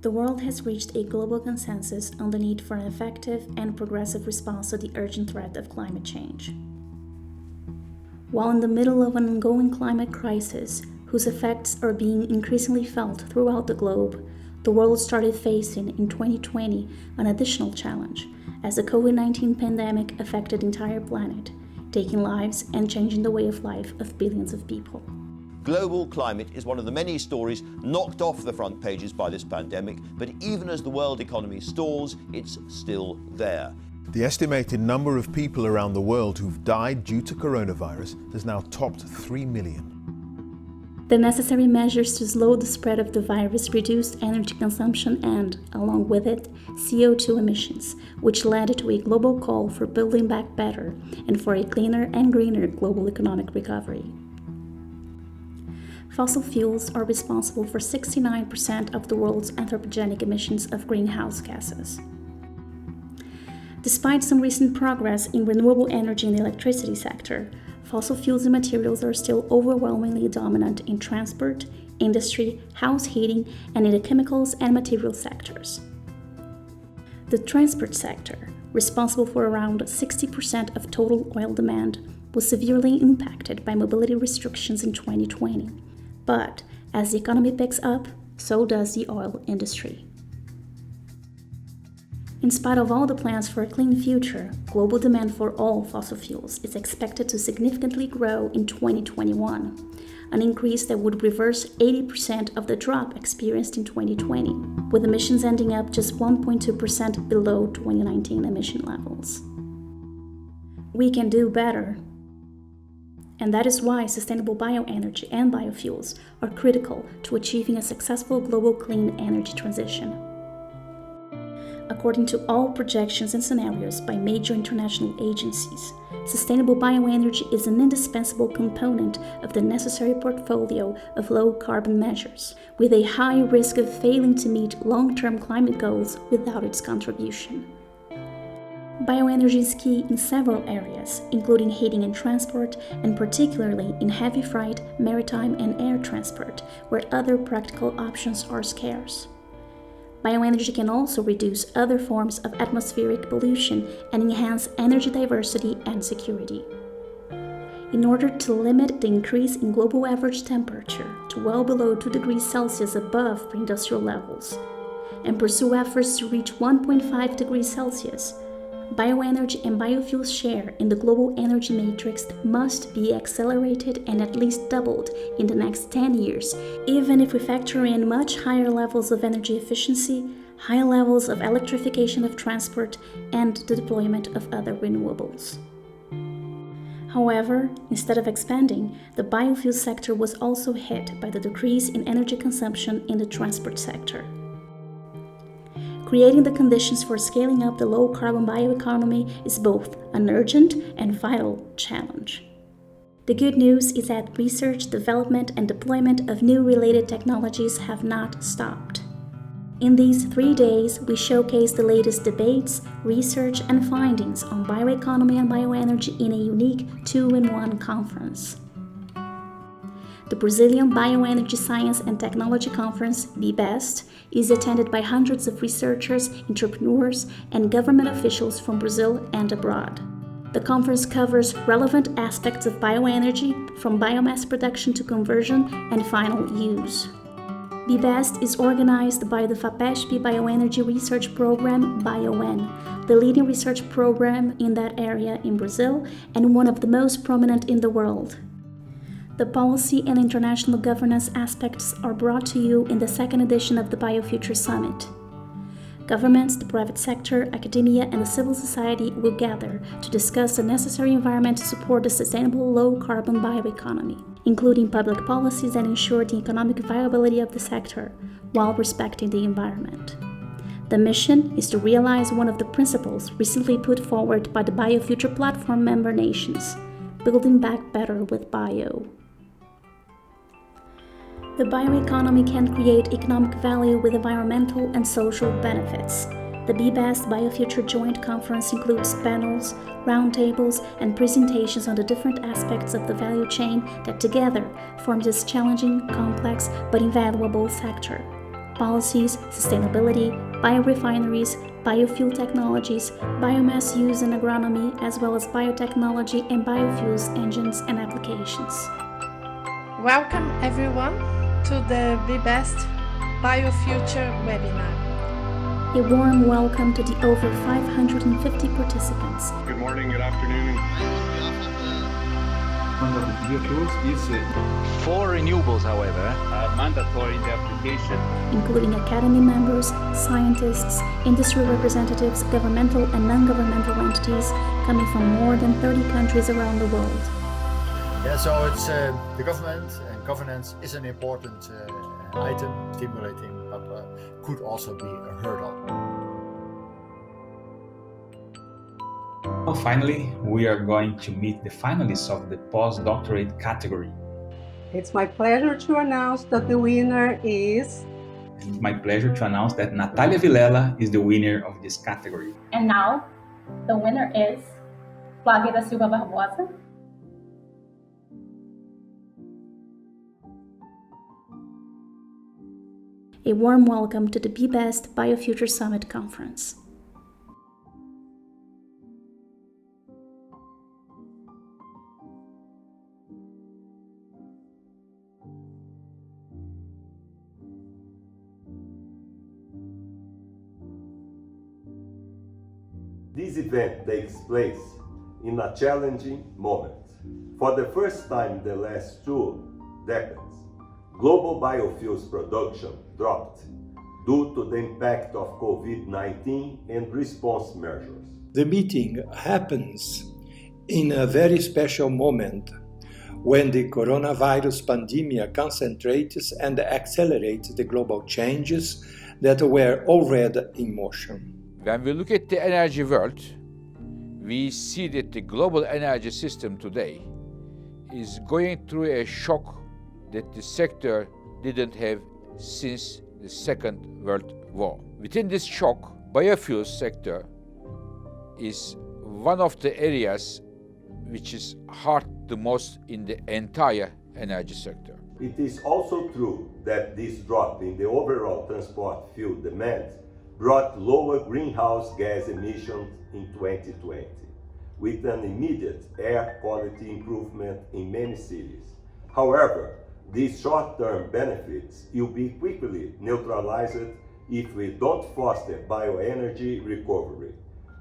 The world has reached a global consensus on the need for an effective and progressive response to the urgent threat of climate change. While in the middle of an ongoing climate crisis, whose effects are being increasingly felt throughout the globe, the world started facing in 2020 an additional challenge, as the COVID-19 pandemic affected the entire planet, taking lives and changing the way of life of billions of people. Global climate is one of the many stories knocked off the front pages by this pandemic, but even as the world economy stalls, it's still there. The estimated number of people around the world who've died due to coronavirus has now topped 3 million. The necessary measures to slow the spread of the virus reduced energy consumption and, along with it, CO2 emissions, which led to a global call for building back better and for a cleaner and greener global economic recovery. Fossil fuels are responsible for 69% of the world's anthropogenic emissions of greenhouse gases. Despite some recent progress in renewable energy in the electricity sector, fossil fuels and materials are still overwhelmingly dominant in transport, industry, house heating, and in the chemicals and materials sectors. The transport sector, responsible for around 60% of total oil demand, was severely impacted by mobility restrictions in 2020. But as the economy picks up, so does the oil industry. In spite of all the plans for a clean future, global demand for all fossil fuels is expected to significantly grow in 2021, an increase that would reverse 80% of the drop experienced in 2020, with emissions ending up just 1.2% below 2019 emission levels. We can do better. And that is why sustainable bioenergy and biofuels are critical to achieving a successful global clean energy transition. According to all projections and scenarios by major international agencies, sustainable bioenergy is an indispensable component of the necessary portfolio of low-carbon measures, with a high risk of failing to meet long-term climate goals without its contribution. Bioenergy is key in several areas, including heating and transport, and particularly in heavy freight, maritime, and air transport, where other practical options are scarce. Bioenergy can also reduce other forms of atmospheric pollution and enhance energy diversity and security. In order to limit the increase in global average temperature to well below 2 degrees Celsius above pre-industrial levels, and pursue efforts to reach 1.5 degrees Celsius, bioenergy and biofuels share in the global energy matrix must be accelerated and at least doubled in the next 10 years, even if we factor in much higher levels of energy efficiency, high levels of electrification of transport, and the deployment of other renewables. However, instead of expanding, the biofuel sector was also hit by the decrease in energy consumption in the transport sector. Creating the conditions for scaling up the low-carbon bioeconomy is both an urgent and vital challenge. The good news is that research, development, and deployment of new related technologies have not stopped. In these 3 days, we showcase the latest debates, research, and findings on bioeconomy and bioenergy in a unique 2-in-1 conference. The Brazilian Bioenergy Science and Technology Conference, BBEST, is attended by hundreds of researchers, entrepreneurs, and government officials from Brazil and abroad. The conference covers relevant aspects of bioenergy, from biomass production to conversion and final use. BBEST is organized by the FAPESP Bioenergy Research Program, BIOEN, the leading research program in that area in Brazil and one of the most prominent in the world. The policy and international governance aspects are brought to you in the second edition of the Biofuture Summit. Governments, the private sector, academia, and the civil society will gather to discuss the necessary environment to support the sustainable low-carbon bioeconomy, including public policies that ensure the economic viability of the sector while respecting the environment. The mission is to realize one of the principles recently put forward by the Biofuture Platform member nations, building back better with bio. The bioeconomy can create economic value with environmental and social benefits. The BBEST-Biofuture Joint Conference includes panels, roundtables, and presentations on the different aspects of the value chain that together form this challenging, complex, but invaluable sector. policies, sustainability, biorefineries, biofuel technologies, biomass use in agronomy, as well as biotechnology and biofuels engines and applications. Welcome everyone to the BBEST-Biofuture webinar. A warm welcome to the over 550 participants. Good morning, good afternoon. Biofuels is for renewables, however, mandatory in the application, including academy members, scientists, industry representatives, governmental and non-governmental entities coming from more than 30 countries around the world. Yeah, so it's the government and governance is an important item, stimulating, but could also be a hurdle. Well, finally, we are going to meet the finalists of the postdoctorate category. It's my pleasure to announce that the winner is... It's my pleasure to announce that Natalia Vilela is the winner of this category. And now, the winner is Flávia da Silva Barbosa. A warm welcome to the BBEST-Biofuture Summit Conference. This event takes place in a challenging moment. For the first time in the last 2 decades, global biofuels production dropped due to the impact of COVID-19 and response measures. The meeting happens in a very special moment when the coronavirus pandemic concentrates and accelerates the global changes that were already in motion. When we look at the energy world, we see that the global energy system today is going through a shock that the sector didn't have since the Second World War. Within this shock, biofuels sector is one of the areas which is hurt the most in the entire energy sector. It is also true that this drop in the overall transport fuel demand brought lower greenhouse gas emissions in 2020, with an immediate air quality improvement in many cities. However, these short-term benefits will be quickly neutralized if we don't foster bioenergy recovery,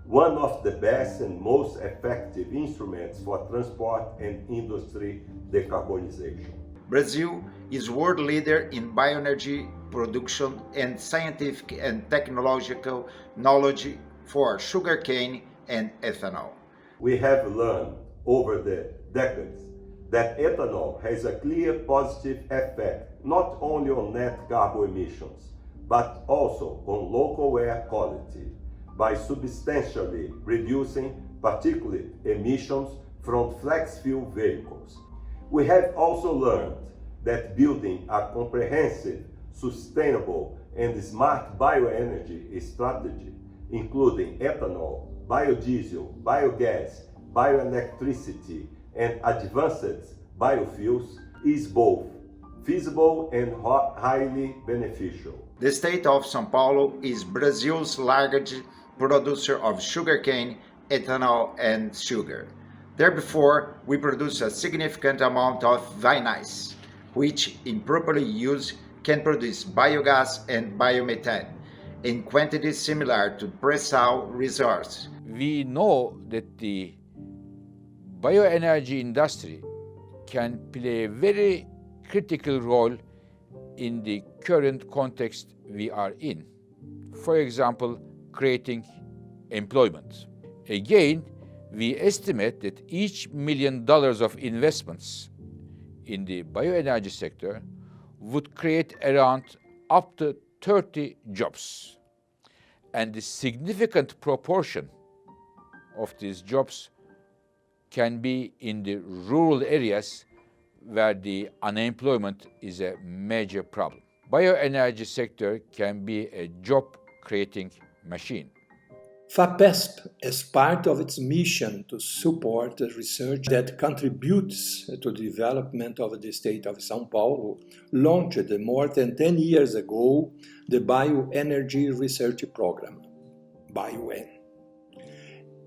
one of the best and most effective instruments for transport and industry decarbonization. Brazil is world leader in bioenergy production and scientific and technological knowledge for sugarcane and ethanol. We have learned over the decades that ethanol has a clear positive effect not only on net carbon emissions, but also on local air quality by substantially reducing particulate emissions from flex fuel vehicles. We have also learned that building a comprehensive, sustainable and smart bioenergy strategy, including ethanol, biodiesel, biogas, bioelectricity, and advanced biofuels, is both feasible and highly beneficial. The state of São Paulo is Brazil's largest producer of sugarcane, ethanol, and sugar. Therefore, we produce a significant amount of vinasse, which, in properly used, can produce biogas and biomethane in quantities similar to pre-salt resource. We know that the bioenergy industry can play a very critical role in the current context we are in. For example, creating employment. Again, we estimate that each $1 million of investments in the bioenergy sector would create around up to 30 jobs. And the significant proportion of these jobs can be in the rural areas where the unemployment is a major problem. Bioenergy sector can be a job-creating machine. FAPESP, as part of its mission to support research that contributes to the development of the state of São Paulo, launched more than 10 years ago the Bioenergy Research Program, BIOEN,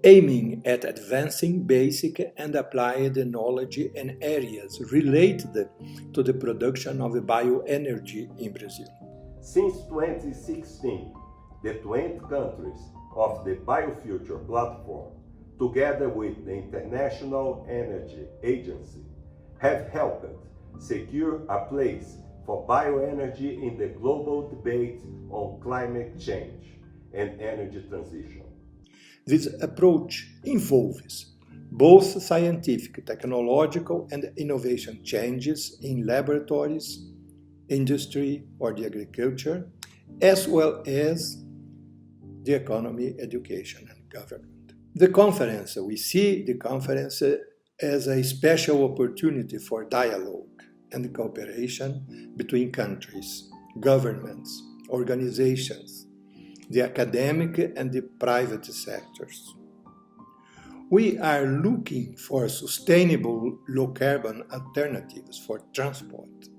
aiming at advancing basic and applied knowledge in areas related to the production of bioenergy in Brazil. Since 2016, the 20 countries of the BioFuture platform, together with the International Energy Agency, have helped secure a place for bioenergy in the global debate on climate change and energy transition. This approach involves both scientific, technological, and innovation changes in laboratories, industry, or the agriculture, as well as the economy, education, and government. We see the conference as a special opportunity for dialogue and cooperation between countries, governments, organizations, the academic and the private sectors. We are looking for sustainable low-carbon alternatives for transport,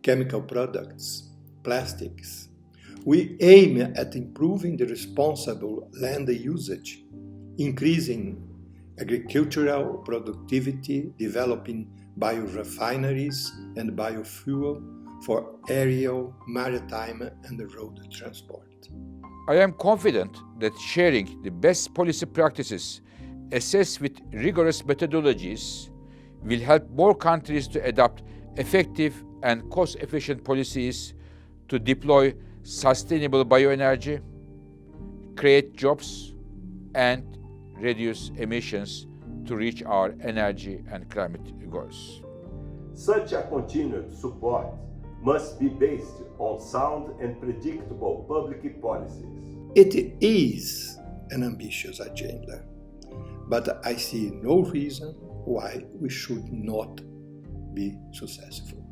chemical products, plastics. We aim at improving the responsible land usage, increasing agricultural productivity, developing biorefineries and biofuel for aerial, maritime, and road transport. I am confident that sharing the best policy practices assessed with rigorous methodologies will help more countries to adopt effective and cost-efficient policies to deploy sustainable bioenergy, create jobs, and reduce emissions to reach our energy and climate goals. Such a continued support must be based on sound and predictable public policies. It is an ambitious agenda, but I see no reason why we should not be successful.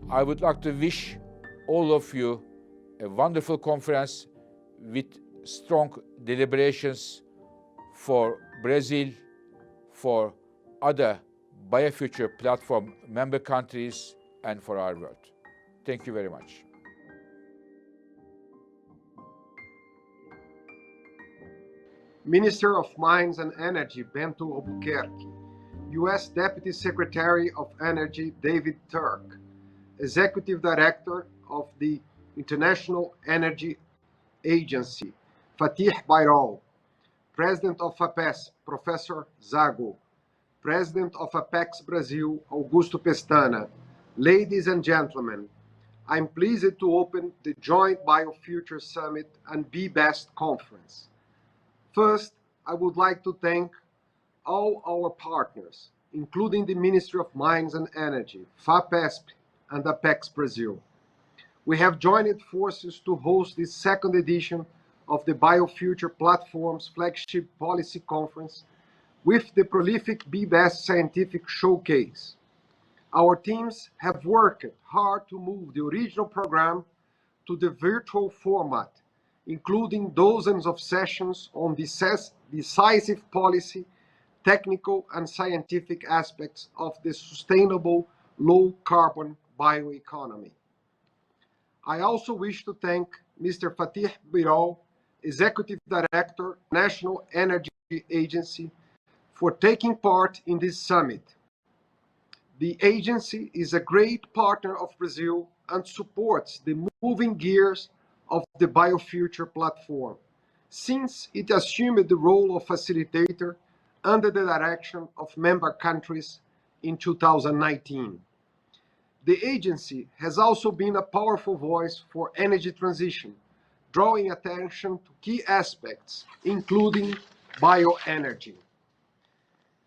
I would like to wish all of you a wonderful conference with strong deliberations for Brazil, for other BioFuture platform member countries, and for our world. Thank you very much. Minister of Mines and Energy Bento Albuquerque, U.S. Deputy Secretary of Energy D.Turk, Executive Director of the International Energy Agency Fatih Birol, President of FAPESP Professor Zago, President of Apex-Brasil Augusto Pestana, ladies and gentlemen, I'm pleased to open the Joint BioFuture Summit and BBEST Conference. First, I would like to thank all our partners, including the Ministry of Mines and Energy, FAPESP, and Apex-Brasil. We have joined forces to host this second edition of the BioFuture Platform's flagship policy conference with the prolific BBEST Scientific Showcase. Our teams have worked hard to move the original program to the virtual format, including dozens of sessions on decisive policy, technical and scientific aspects of the sustainable low-carbon bioeconomy. I also wish to thank Mr. Fatih Birol, Executive Director, National Energy Agency, for taking part in this summit. The agency is a great partner of Brazil and supports the moving gears of the BioFuture platform, since it assumed the role of facilitator under the direction of member countries in 2019. The agency has also been a powerful voice for energy transition, drawing attention to key aspects, including bioenergy.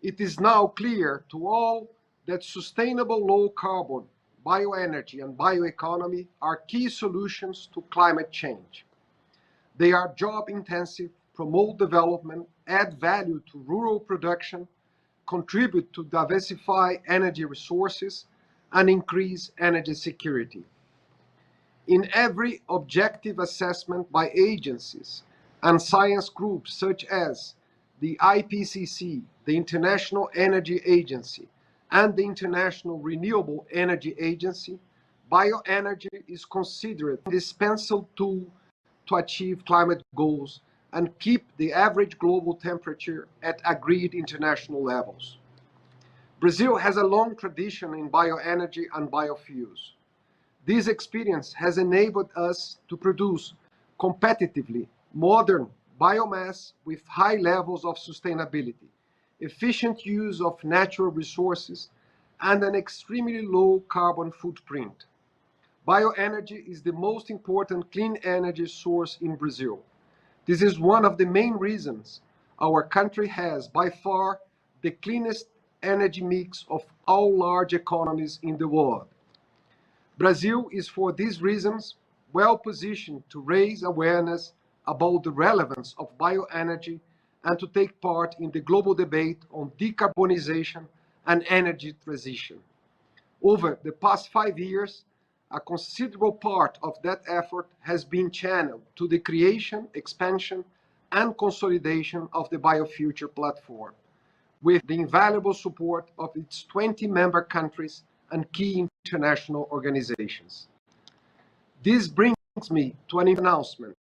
It is now clear to all that sustainable low-carbon bioenergy and bioeconomy are key solutions to climate change. They are job-intensive, promote development, add value to rural production, contribute to diversify energy resources, and increase energy security. In every objective assessment by agencies, and science groups such as the IPCC, the International Energy Agency, and the International Renewable Energy Agency, bioenergy is considered an indispensable tool to achieve climate goals and keep the average global temperature at agreed international levels. Brazil has a long tradition in bioenergy and biofuels. This experience has enabled us to produce competitively modern biomass with high levels of sustainability, efficient use of natural resources, and an extremely low carbon footprint. Bioenergy is the most important clean energy source in Brazil. This is one of the main reasons our country has by far the cleanest energy mix of all large economies in the world. Brazil is for these reasons well positioned to raise awareness about the relevance of bioenergy and to take part in the global debate on decarbonization and energy transition. Over the past 5 years, a considerable part of that effort has been channeled to the creation, expansion, and consolidation of the BioFuture platform, with the invaluable support of its 20 member countries and key international organizations. This brings me to an announcement.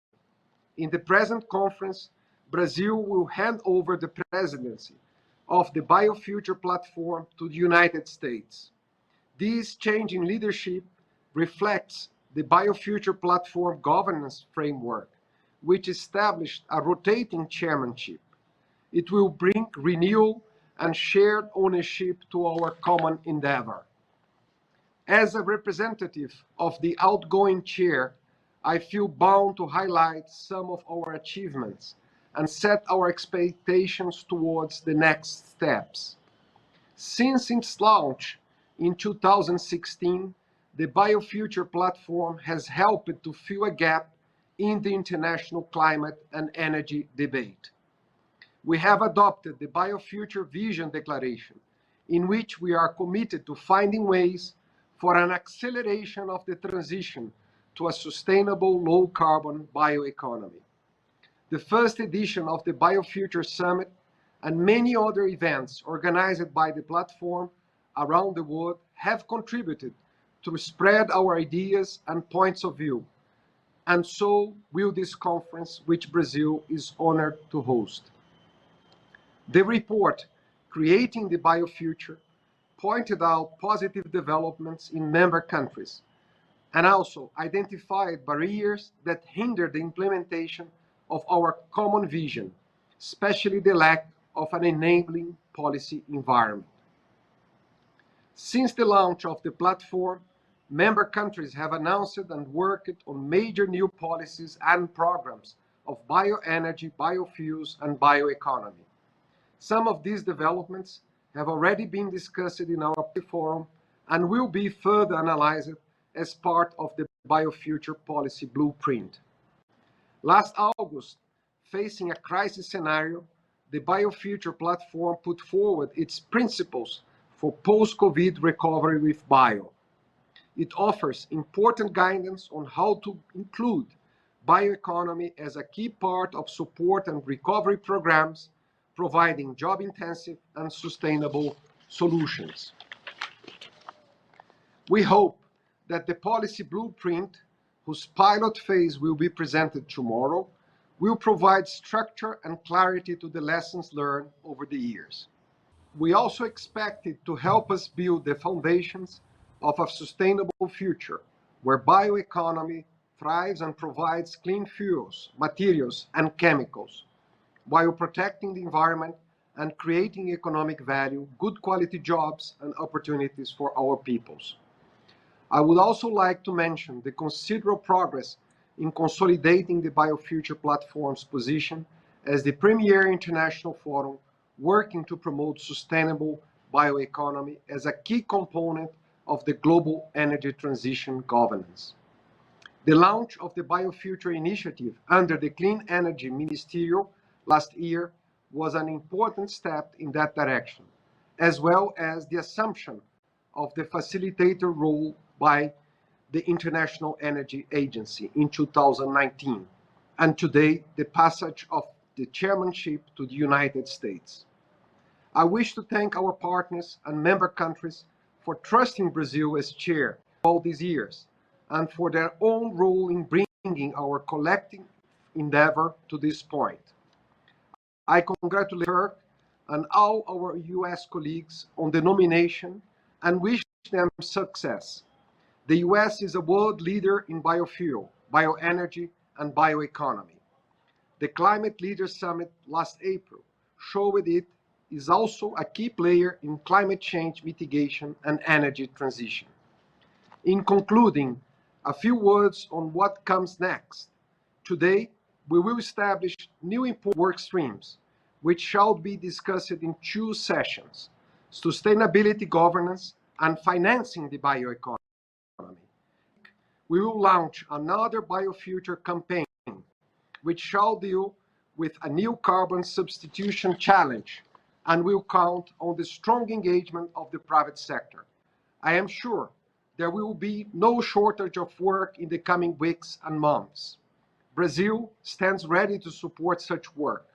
In the present conference, Brazil will hand over the presidency of the BioFuture platform to the United States. This change in leadership reflects the BioFuture platform governance framework, which established a rotating chairmanship. It will bring renewal and shared ownership to our common endeavor. As a representative of the outgoing chair, I feel bound to highlight some of our achievements and set our expectations towards the next steps. Since its launch in 2016, the BioFuture platform has helped to fill a gap in the international climate and energy debate. We have adopted the BioFuture Vision Declaration, in which we are committed to finding ways for an acceleration of the transition to a sustainable low-carbon bioeconomy. The first edition of the BioFuture Summit and many other events organized by the platform around the world have contributed to spread our ideas and points of view, and so will this conference, which Brazil is honored to host. The report, Creating the BioFuture, pointed out positive developments in member countries and also identified barriers that hinder the implementation of our common vision, especially the lack of an enabling policy environment. Since the launch of the platform, member countries have announced and worked on major new policies and programs of bioenergy, biofuels, and bioeconomy. Some of these developments have already been discussed in our forum and will be further analyzed as part of the BioFuture policy blueprint. Last August, facing a crisis scenario, the BioFuture platform put forward its principles for post-COVID recovery with bio. It offers important guidance on how to include bioeconomy as a key part of support and recovery programs, providing job-intensive and sustainable solutions. We hope that the policy blueprint, whose pilot phase will be presented tomorrow, will provide structure and clarity to the lessons learned over the years. We also expect it to help us build the foundations of a sustainable future, where bioeconomy thrives and provides clean fuels, materials, and chemicals, while protecting the environment and creating economic value, good quality jobs, and opportunities for our peoples. I would also like to mention the considerable progress in consolidating the BioFuture platform's position as the premier international forum working to promote sustainable bioeconomy as a key component of the global energy transition governance. The launch of the BioFuture initiative under the Clean Energy Ministerial last year was an important step in that direction, as well as the assumption of the facilitator role by the International Energy Agency in 2019, and today the passage of the chairmanship to the United States. I wish to thank our partners and member countries for trusting Brazil as chair all these years and for their own role in bringing our collective endeavor to this point. I congratulate Turk and all our US colleagues on the nomination and wish them success. The US is a world leader in biofuel, bioenergy, and bioeconomy. The Climate Leaders Summit last April showed it is also a key player in climate change mitigation and energy transition. In concluding, a few words on what comes next. Today, we will establish new important work streams, which shall be discussed in two sessions: sustainability governance and financing the bioeconomy. We will launch another BioFuture campaign, which shall deal with a new carbon substitution challenge and will count on the strong engagement of the private sector. I am sure there will be no shortage of work in the coming weeks and months. Brazil stands ready to support such work.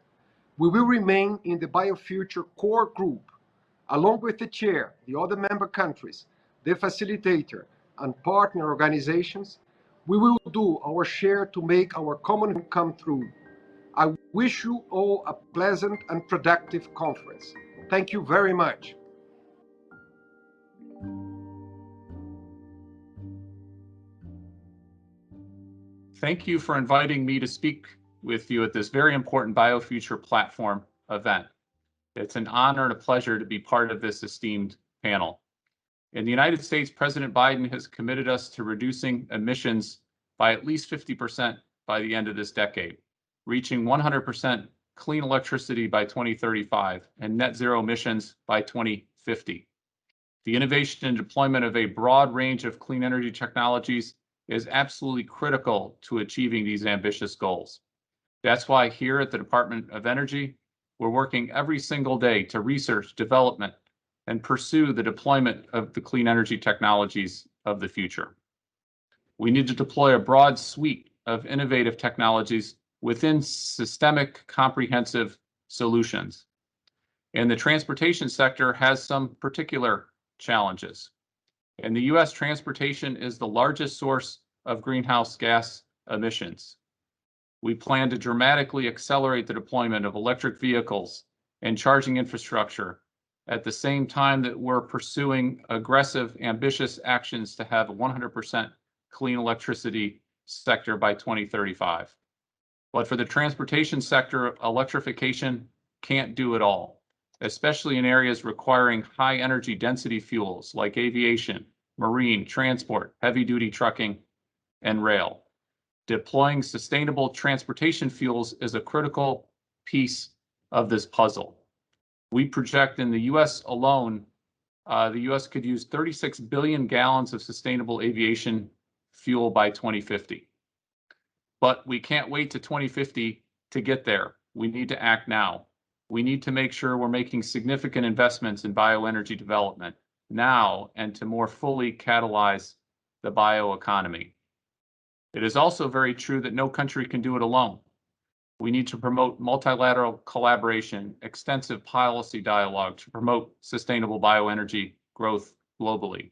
We will remain in the BioFuture core group, along with the chair, the other member countries, the facilitator, and partner organizations. We will do our share to make our common come true. I wish you all a pleasant and productive conference. Thank you very much. Thank you for inviting me to speak with you at this very important BioFuture platform event. It's an honor and a pleasure to be part of this esteemed panel. In the United States, President Biden has committed us to reducing emissions by at least 50% by the end of this decade, reaching 100% clean electricity by 2035 and net zero emissions by 2050. The innovation and deployment of a broad range of clean energy technologies is absolutely critical to achieving these ambitious goals. That's why here at the Department of Energy, we're working every single day to research, development, and pursue the deployment of the clean energy technologies of the future. We need to deploy a broad suite of innovative technologies within systemic, comprehensive solutions. And the transportation sector has some particular challenges. In the US, transportation is the largest source of greenhouse gas emissions. We plan to dramatically accelerate the deployment of electric vehicles and charging infrastructure at the same time that we're pursuing aggressive, ambitious actions to have a 100% clean electricity sector by 2035. But for the transportation sector, electrification can't do it all, especially in areas requiring high energy density fuels like aviation, marine, transport, heavy-duty trucking, and rail. Deploying sustainable transportation fuels is a critical piece of this puzzle. We project in the US alone, the US could use 36 billion gallons of sustainable aviation fuel by 2050. But we can't wait to 2050 to get there. We need to act now. We need to make sure we're making significant investments in bioenergy development now and to more fully catalyze the bioeconomy. It is also very true that no country can do it alone. We need to promote multilateral collaboration, extensive policy dialogue to promote sustainable bioenergy growth globally.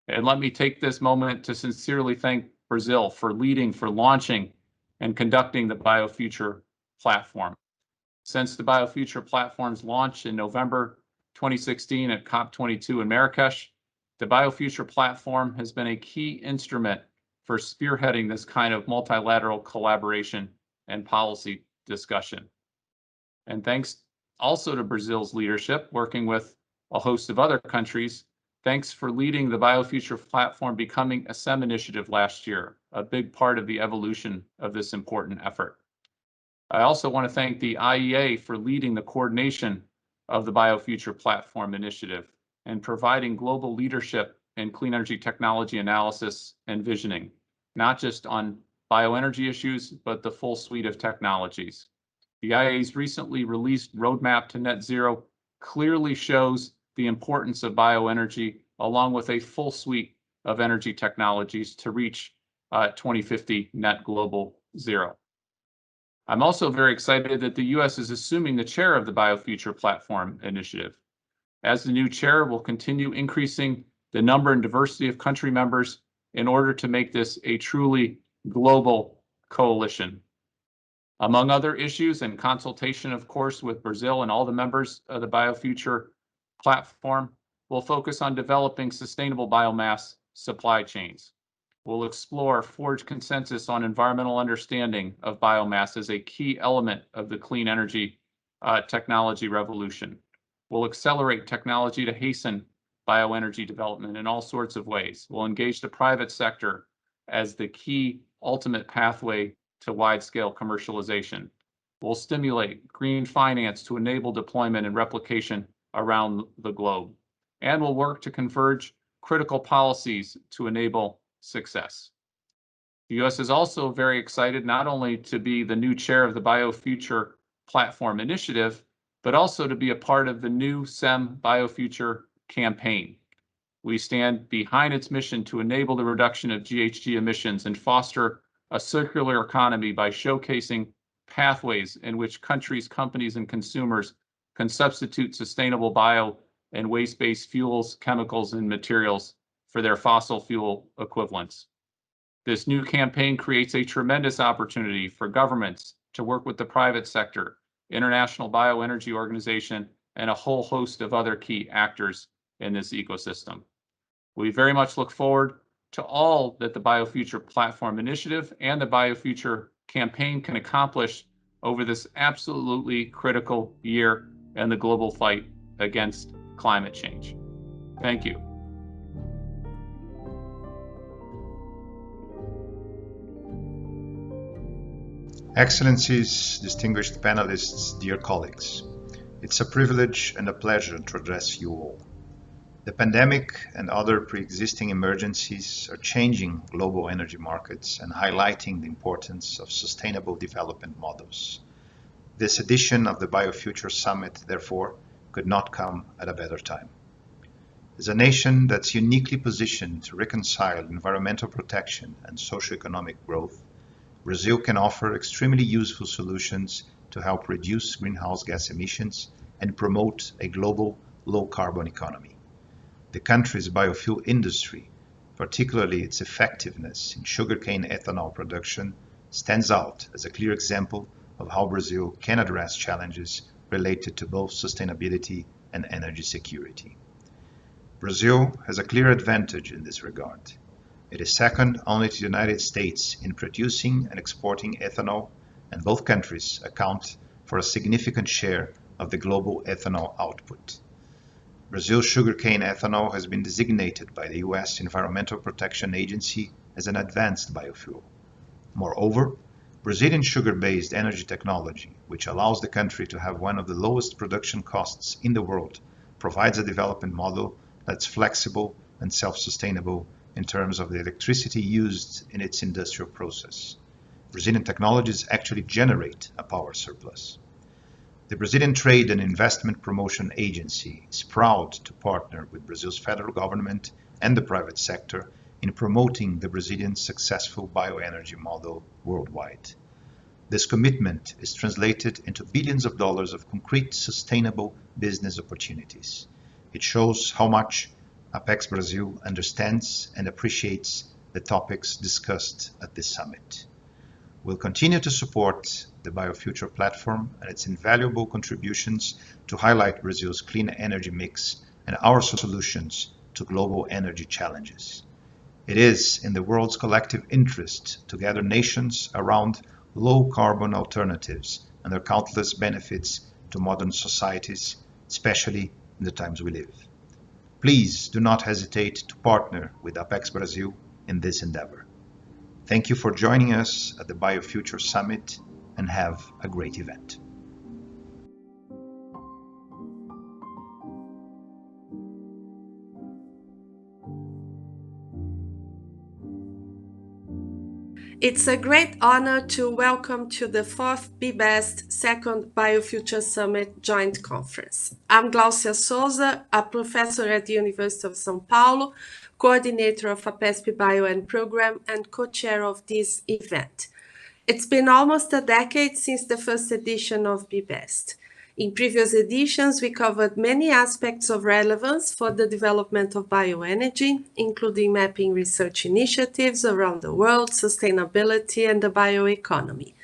And let me take this moment to sincerely thank Brazil for leading, for launching, and conducting the BioFuture platform. Since the BioFuture platform's launch in November 2016 at COP22 in Marrakesh, the BioFuture platform has been a key instrument for spearheading this kind of multilateral collaboration and policy discussion. And thanks also to Brazil's leadership, working with a host of other countries, thanks for leading the BioFuture platform becoming a SEM initiative last year, a big part of the evolution of this important effort. I also want to thank the IEA for leading the coordination of the BioFuture platform initiative and providing global leadership in clean energy technology analysis and visioning, not just on bioenergy issues, but the full suite of technologies. The IEA's recently released roadmap to net zero clearly shows the importance of bioenergy, along with a full suite of energy technologies to reach 2050 net global zero. I'm also very excited that the U.S. is assuming the chair of the BioFuture Platform Initiative. As the new chair, we'll continue increasing the number and diversity of country members in order to make this a truly global coalition. Among other issues, and consultation, of course, with Brazil and all the members of the BioFuture platform, we'll focus on developing sustainable biomass supply chains. We'll explore forge consensus on environmental understanding of biomass as a key element of the clean energy technology revolution. We'll accelerate technology to hasten bioenergy development in all sorts of ways. We'll engage the private sector as the key ultimate pathway to wide-scale commercialization. We'll stimulate green finance to enable deployment and replication around the globe. And we'll work to converge critical policies to enable success. The U.S. is also very excited not only to be the new chair of the BioFuture Platform Initiative, but also to be a part of the new SEM BioFuture campaign. We stand behind its mission to enable the reduction of GHG emissions and foster a circular economy by showcasing pathways in which countries, companies, and consumers can substitute sustainable bio and waste-based fuels, chemicals, and materials for their fossil fuel equivalents. This new campaign creates a tremendous opportunity for governments to work with the private sector, International Bioenergy Organization, and a whole host of other key actors in this ecosystem. We very much look forward to all that the BioFuture Platform Initiative and the BioFuture campaign can accomplish over this absolutely critical year in the global fight against climate change. Thank you. Excellencies, distinguished panelists, dear colleagues, it's a privilege and a pleasure to address you all. The pandemic and other pre-existing emergencies are changing global energy markets and highlighting the importance of sustainable development models. This edition of the BioFuture Summit, therefore, could not come at a better time. As a nation that's uniquely positioned to reconcile environmental protection and socioeconomic growth, Brazil can offer extremely useful solutions to help reduce greenhouse gas emissions and promote a global low-carbon economy. The country's biofuel industry, particularly its effectiveness in sugarcane ethanol production, stands out as a clear example of how Brazil can address challenges related to both sustainability and energy security. Brazil has a clear advantage in this regard. It is second only to the United States in producing and exporting ethanol, and both countries account for a significant share of the global ethanol output. Brazil's sugarcane ethanol has been designated by the U.S. Environmental Protection Agency as an advanced biofuel. Moreover, Brazilian sugar-based energy technology, which allows the country to have one of the lowest production costs in the world, provides a development model that's flexible and self-sustainable in terms of the electricity used in its industrial process. Brazilian technologies actually generate a power surplus. The Brazilian Trade and Investment Promotion Agency is proud to partner with Brazil's federal government and the private sector in promoting the Brazilian successful bioenergy model worldwide. This commitment is translated into billions of dollars of concrete, sustainable business opportunities. It shows how much Apex-Brasil understands and appreciates the topics discussed at this summit. We'll continue to support the BioFuture platform and its invaluable contributions to highlight Brazil's clean energy mix and our solutions to global energy challenges. It is in the world's collective interest to gather nations around low-carbon alternatives and their countless benefits to modern societies, especially in the times we live. Please do not hesitate to partner with Apex-Brasil in this endeavor. Thank you for joining us at the BioFuture Summit, and have a great event. It's a great honor to welcome to the 4th BBEST Second BioFuture Summit Joint Conference. I'm Glaucia Souza, a professor at the University of São Paulo, coordinator of FAPESP BIOEN program and co-chair of this event. It's been almost a decade since the first edition of BBEST. In previous editions, we covered many aspects of relevance for the development of bioenergy, including mapping research initiatives around the world, sustainability, and the bioeconomy.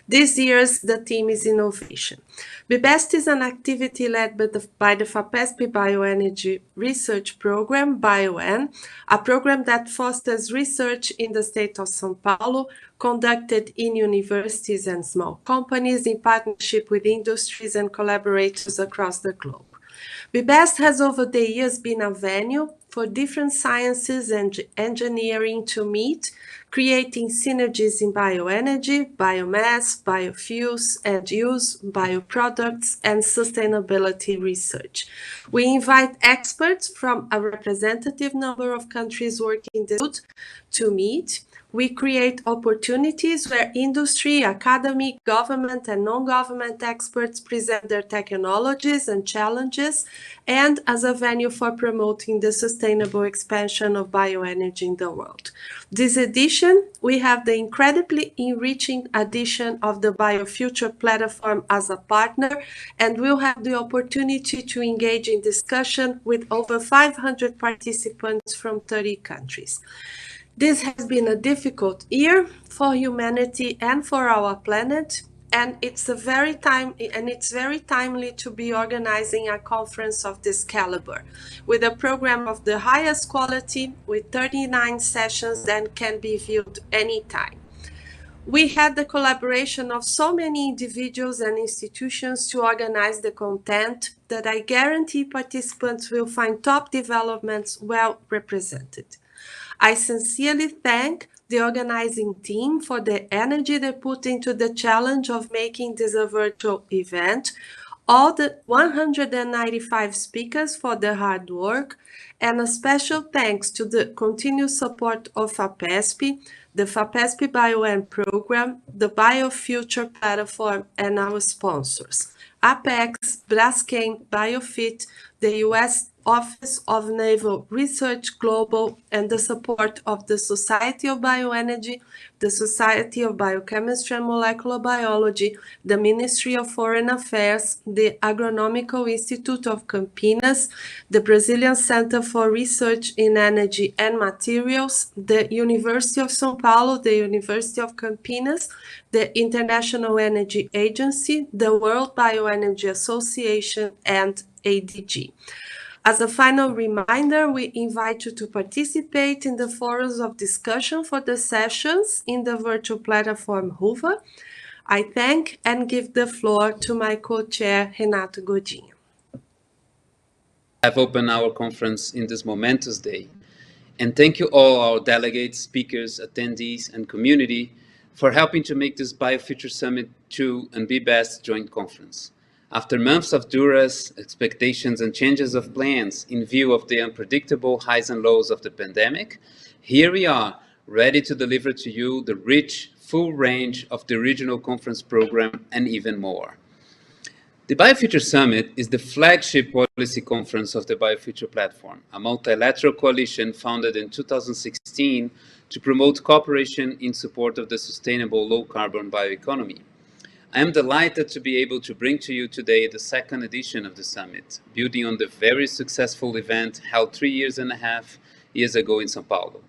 This year's the theme is innovation. BBEST is an activity led by the FAPESP Bioenergy Research Program, BIOEN, a program that fosters research in the state of São Paulo, conducted in universities and small companies in partnership with industries and collaborators across the globe. BBEST has over the years been a venue for different sciences and engineering to meet, creating synergies in bioenergy, biomass, biofuels and use, bioproducts, and sustainability research. We invite experts from a representative number of countries working in this field to meet. We create opportunities where industry, academy, government, and non-government experts present their technologies and challenges, and as a venue for promoting the sustainable expansion of bioenergy in the world. This edition, we have the incredibly enriching addition of the BioFuture platform as a partner, and we'll have the opportunity to engage in discussion with over 500 participants from 30 countries. This has been a difficult year for humanity and for our planet, and it's very timely to be organizing a conference of this caliber, with a program of the highest quality, with 39 sessions that can be viewed anytime. We had the collaboration of so many individuals and institutions to organize the content that I guarantee participants will find top developments well represented. I sincerely thank the organizing team for the energy they put into the challenge of making this a virtual event, all the 195 speakers for their hard work, and a special thanks to the continued support of FAPESP, the FAPESP BioEN program, the BioFuture platform, and our sponsors, Apex-Brasil, BioFit, the U.S. Office of Naval Research Global, and the support of the Society of Bioenergy, the Society of Biochemistry and Molecular Biology, the Ministry of Foreign Affairs, the Agronomical Institute of Campinas, the Brazilian Center for Research in Energy and Materials, the University of São Paulo, the University of Campinas, the International Energy Agency, the World Bioenergy Association, and ADG. As a final reminder, we invite you to participate in the forums of discussion for the sessions in the virtual platform Hoover. I thank and give the floor to my co-chair, Renato Godinho. I've opened our conference in this momentous day. And thank you all our delegates, speakers, attendees, and community for helping to make this BioFuture Summit 2 and BBEST joint conference. After months of duress, expectations, and changes of plans in view of the unpredictable highs and lows of the pandemic, here we are, ready to deliver to you the rich, full range of the original conference program and even more. The BioFuture Summit is the flagship policy conference of the BioFuture platform, a multilateral coalition founded in 2016 to promote cooperation in support of the sustainable low-carbon bioeconomy. I am delighted to be able to bring to you today the second edition of the summit, building on the very successful event held 3.5 years ago in São Paulo.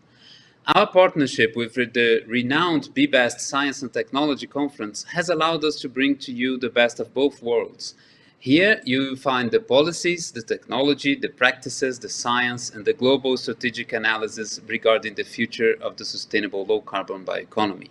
Our partnership with the renowned BBEST Science and Technology Conference has allowed us to bring to you the best of both worlds. Here you will find the policies, the technology, the practices, the science, and the global strategic analysis regarding the future of the sustainable low-carbon bioeconomy.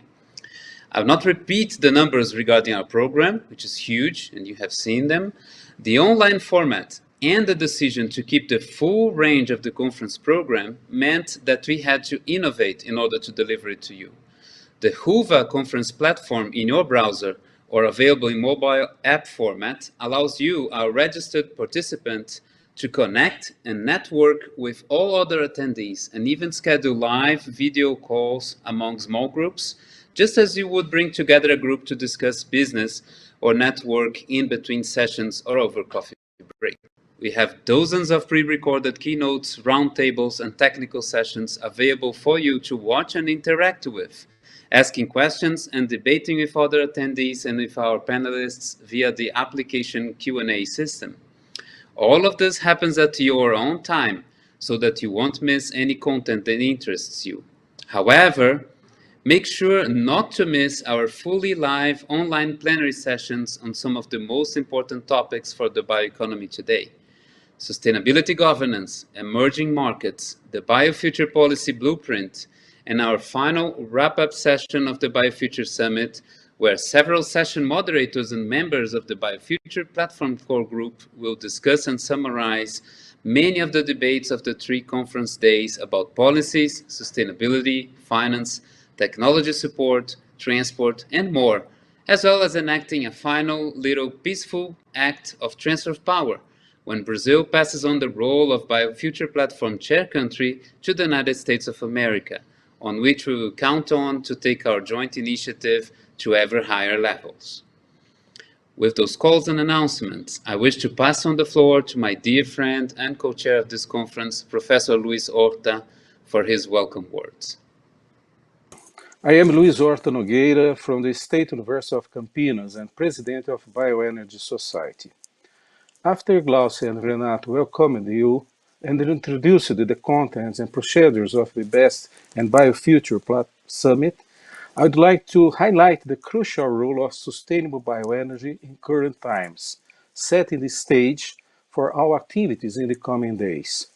I will not repeat the numbers regarding our program, which is huge, and you have seen them. The online format and the decision to keep the full range of the conference program meant that we had to innovate in order to deliver it to you. The Hoover conference platform in your browser or available in mobile app format allows you, our registered participant, to connect and network with all other attendees and even schedule live video calls among small groups, just as you would bring together a group to discuss business or network in between sessions or over coffee break. We have dozens of pre-recorded keynotes, roundtables, and technical sessions available for you to watch and interact with. asking questions and debating with other attendees and with our panelists via the application Q&A system. All of this happens at your own time, so that you won't miss any content that interests you. However, make sure not to miss our fully live online plenary sessions on some of the most important topics for the bioeconomy today. Sustainability governance, emerging markets, the Biofuture Policy Blueprint, and our final wrap-up session of the Biofuture Summit, where several session moderators and members of the Biofuture Platform Core Group will discuss and summarize many of the debates of the 3 conference days about policies, sustainability, finance, technology support, transport, and more, as well as enacting a final little peaceful act of transfer of power when Brazil passes on the role of Biofuture Platform chair country to the United States of America, on which we will count on to take our joint initiative to ever higher levels. With those calls and announcements, I wish to pass on the floor to my dear friend and co-chair of this conference, Professor Luiz A.Horta, for his welcome words. I am Luiz A.Horta Nogueira from the State University of Campinas and President of Bioenergy Society. After Glaucia and Renato welcomed you and introduced the contents and procedures of the BEST and Biofuture Summit, I would like to highlight the crucial role of sustainable bioenergy in current times, setting the stage for our activities in the coming days.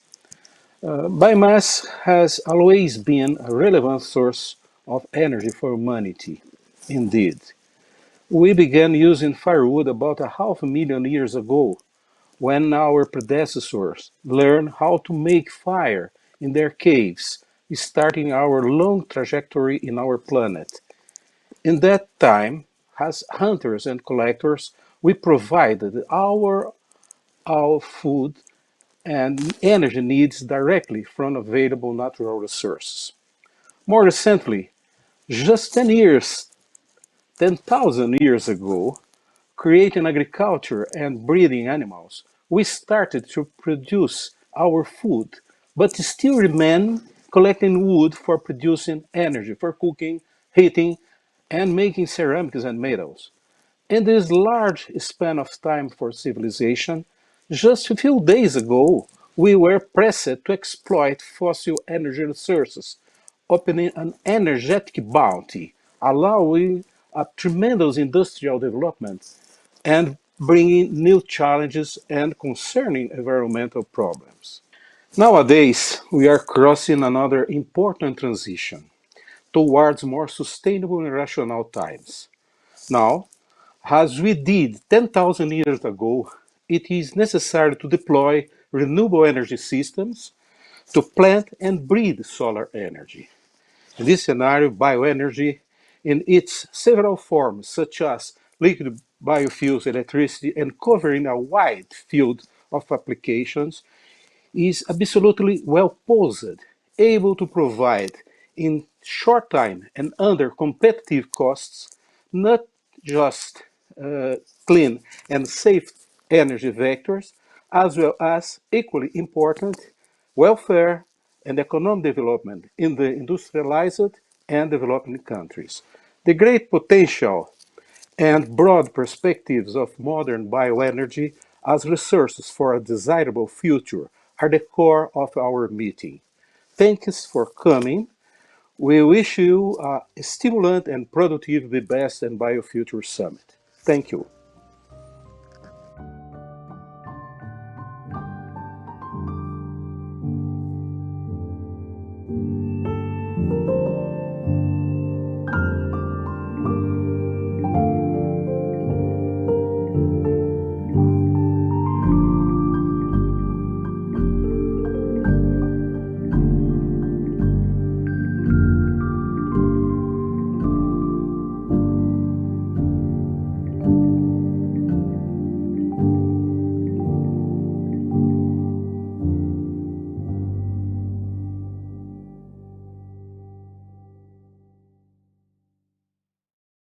Biomass has always been a relevant source of energy for humanity. Indeed, we began using firewood about 500,000 years ago, when our predecessors learned how to make fire in their caves, starting our long trajectory in our planet. In that time, as hunters and collectors, we provided our food and energy needs directly from available natural resources. More recently, just 10,000 years ago, creating agriculture and breeding animals, we started to produce our food, but still remain collecting wood for producing energy, for cooking, heating, and making ceramics and metals. In this large span of time for civilization, just a few days ago, we were pressed to exploit fossil energy resources, opening an energetic bounty, allowing a tremendous industrial development and bringing new challenges and concerning environmental problems. Nowadays, we are crossing another important transition towards more sustainable and rational times. Now, as we did 10,000 years ago, it is necessary to deploy renewable energy systems to plant and breed solar energy. In this scenario, bioenergy in its several forms, such as liquid biofuels, electricity, and covering a wide field of applications, is absolutely well posed, able to provide in short time and under competitive costs, not just clean and safe energy vectors, as well as equally important welfare and economic development in the industrialized and developing countries. The great potential and broad perspectives of modern bioenergy as resources for a desirable future are the core of our meeting. Thanks for coming. We wish you a stimulant and productive BBEST and Biofuture Summit. Thank you.